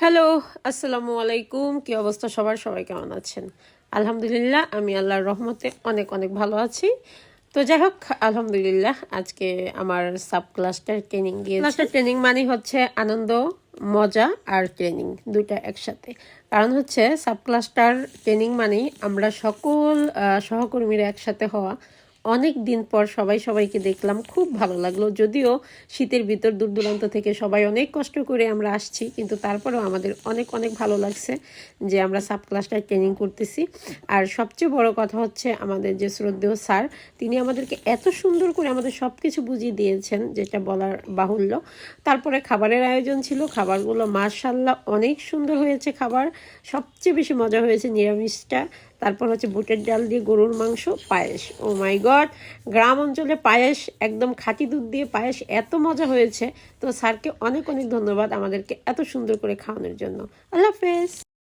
Hello, আসসালামু আলাইকুম। কি অবস্থা সবার? সবাই কেমন আছেন? আলহামদুলিল্লাহ, আমি আল্লাহর রহমতে অনেক অনেক ভালো আছি। তো যাই হোক, আলহামদুলিল্লাহ, আজকে আমার সাব ক্লাস্টার ট্রেনিং গিয়েছে। ক্লাস্টার ট্রেনিং মানে হচ্ছে আনন্দ, মজা আর ট্রেনিং দুইটা একসাথে। কারণ হচ্ছে সাব ক্লাস্টার ট্রেনিং মানেই আমরা সকল সহকর্মীরা একসাথে হওয়া। অনেক দিন পর সবাই সবাইকে দেখলাম, খুব ভালো লাগলো। যদিও শীতের ভিতর দূর দূরান্ত থেকে সবাই অনেক কষ্ট করে আমরা আসছি, কিন্তু তারপরেও আমাদের অনেক অনেক ভালো লাগছে যে আমরা সাব ক্লাস্টার ট্রেনিং করতেছি। আর সবচেয়ে বড় কথা হচ্ছে আমাদের যে শ্রদ্ধেয় স্যার, তিনি আমাদেরকে এত সুন্দর করে আমাদের সব কিছু বুঝিয়ে দিয়েছেন যেটা বলার বাহুল্য। তারপরে খাবারের আয়োজন ছিল, খাবারগুলো মাশাআল্লাহ অনেক সুন্দর হয়েছে। খাবার সবচেয়ে বেশি মজা হয়েছে নিরামিষটা। তারপর হচ্ছে বুটের ডাল দিয়ে গরুর মাংস, পায়েস। ও মাই গড, গ্রাম অঞ্চলে পায়েস, একদম খাঁটি দুধ দিয়ে পায়েস, এত মজা হয়েছে। তো স্যারকে অনেক অনেক ধন্যবাদ আমাদেরকে এত সুন্দর করে খাওয়ানোর জন্য। আল্লাহ হাফেজ।